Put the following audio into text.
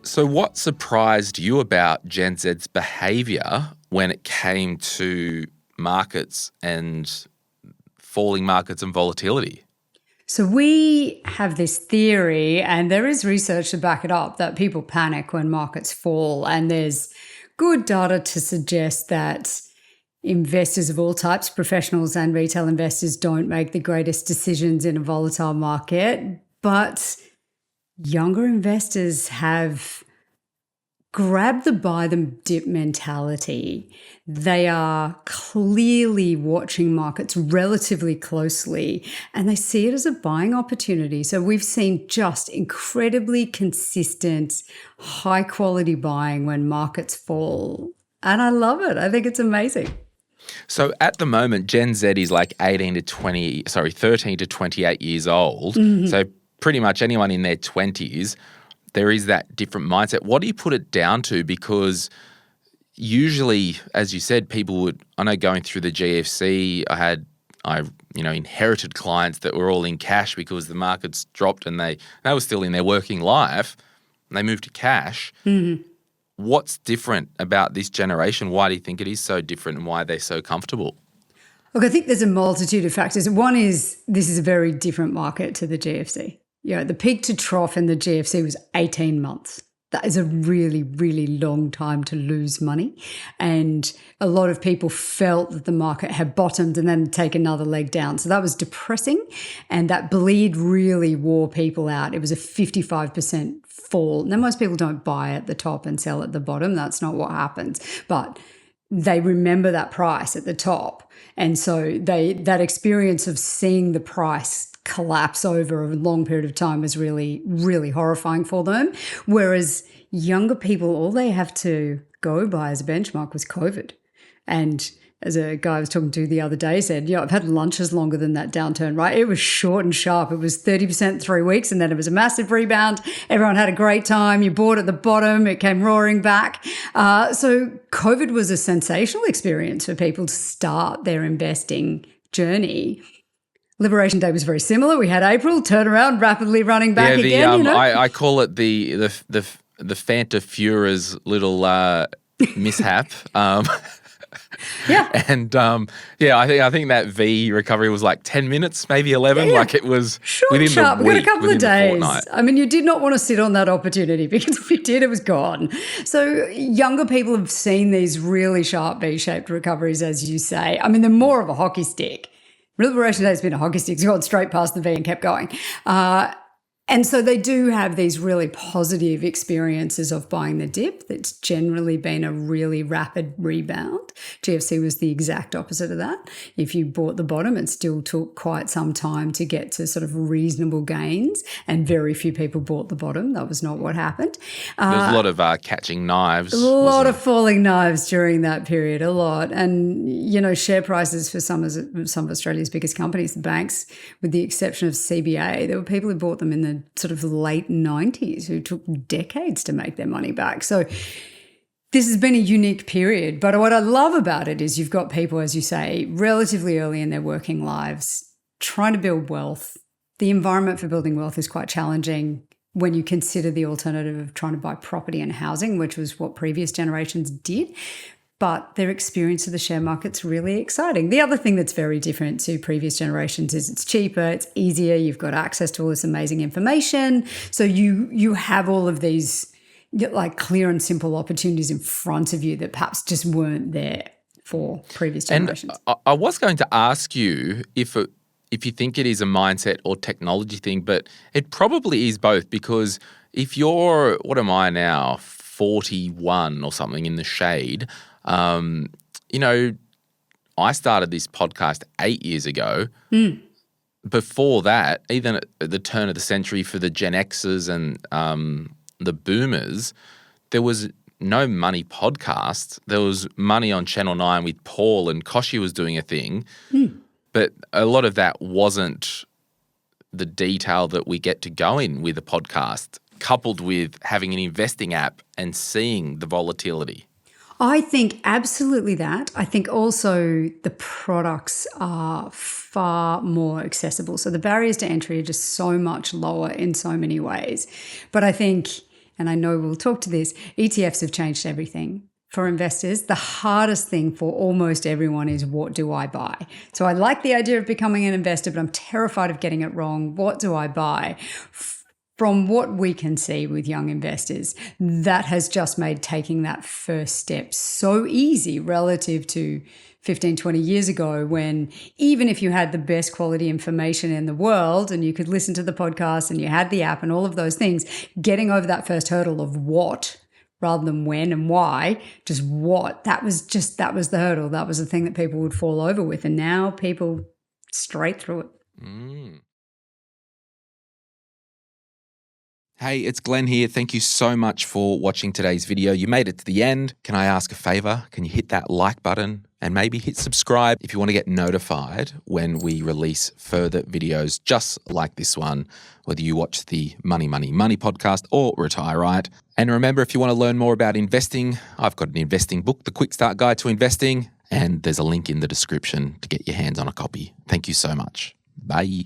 So what surprised you about GenZ's behaviour when it came to markets and falling markets and volatility? So we have this theory, and there is research to back it up, that people panic when markets fall. And there's good data to suggest that investors of all types, professionals and retail investors, don't make the greatest decisions in a volatile market. But younger investors have grab the buy them dip mentality. They are clearly watching markets relatively closely and they see it as a buying opportunity. So we've seen just incredibly consistent, high quality buying when markets fall. And I love it. I think it's amazing. So at the moment, GenZ is like 13 to 28 years old. Mm-hmm. So pretty much anyone in their 20s, there is that different mindset. What do you put it down to? Because usually, as you said, people would, I know going through the GFC, I inherited clients that were all in cash because the markets dropped and they were still in their working life and they moved to cash. Mm-hmm. What's different about this generation? Why do you think it is so different and why they're so comfortable? Look, I think there's a multitude of factors. One is this is a very different market to the GFC. The peak to trough in the GFC was 18 months. That is a really, really long time to lose money. And a lot of people felt that the market had bottomed and then take another leg down. So that was depressing. And that bleed really wore people out. It was a 55% fall. Now, most people don't buy at the top and sell at the bottom. That's not what happens. But they remember that price at the top. And so that experience of seeing the price collapse over a long period of time was really, really horrifying for them. Whereas younger people, all they have to go by as a benchmark was COVID. And as a guy I was talking to the other day said, I've had lunches longer than that downturn, right? It was short and sharp. It was 30% 3 weeks and then it was a massive rebound. Everyone had a great time. You bought at the bottom. It came roaring back. So COVID was a sensational experience for people to start their investing journey. Liberation Day was very similar. We had April, turnaround, rapidly running back again. I call it the Fanta Fura's little mishap. Yeah. And I think that V recovery was like 10 minutes, maybe 11. Yeah. Like it was short, within sharp. the week, we got a couple of days. I mean, you did not want to sit on that opportunity because if you did, it was gone. So younger people have seen these really sharp V-shaped recoveries, as you say. I mean, they're more of a hockey stick. Liberation Day has been a hockey stick. It's gone straight past the V and kept going. And so they do have these really positive experiences of buying the dip. That's generally been a really rapid rebound. GFC was the exact opposite of that. If you bought the bottom, it still took quite some time to get to sort of reasonable gains, and very few people bought the bottom. That was not what happened. There was a lot of catching knives. A lot of falling knives during that period, a lot. And, share prices for some of Australia's biggest companies, the banks, with the exception of CBA, there were people who bought them in the sort of late 90s who took decades to make their money back. So this has been a unique period. But what I love about it is you've got people, as you say, relatively early in their working lives trying to build wealth. The environment for building wealth is quite challenging when you consider the alternative of trying to buy property and housing, which was what previous generations did. But their experience of the share market's really exciting. The other thing that's very different to previous generations is it's cheaper, it's easier, you've got access to all this amazing information. So you have all of these like clear and simple opportunities in front of you that perhaps just weren't there for previous generations. And I was going to ask you if you think it is a mindset or technology thing, but it probably is both, because if you're, what am I now, 41 or something in the shade, I started this podcast 8 years ago. Mm. Before that, even at the turn of the century for the Gen Xers and the boomers, there was no money podcast. There was money on Channel 9 with Paul, and Koshi was doing a thing. Mm. But a lot of that wasn't the detail that we get to go in with a podcast, coupled with having an investing app and seeing the volatility. I think absolutely that. I think also the products are far more accessible. So the barriers to entry are just so much lower in so many ways. But I think and I know we'll talk to this, ETFs have changed everything. For investors, the hardest thing for almost everyone is, what do I buy? So I like the idea of becoming an investor, but I'm terrified of getting it wrong. What do I buy? From what we can see with young investors, that has just made taking that first step so easy relative to 15, 20 years ago, when even if you had the best quality information in the world and you could listen to the podcast and you had the app and all of those things, getting over that first hurdle of what rather than when and why, just what, that was the hurdle. That was the thing that people would fall over with. And now people straight through it. Hey, it's Glenn here. Thank you so much for watching today's video. You made it to the end. Can I ask a favor? Can you hit that like button and maybe hit subscribe if you want to get notified when we release further videos just like this one, whether you watch the Money, Money, Money podcast or Retire Right. And remember, if you want to learn more about investing, I've got an investing book, The Quick Start Guide to Investing, and there's a link in the description to get your hands on a copy. Thank you so much. Bye.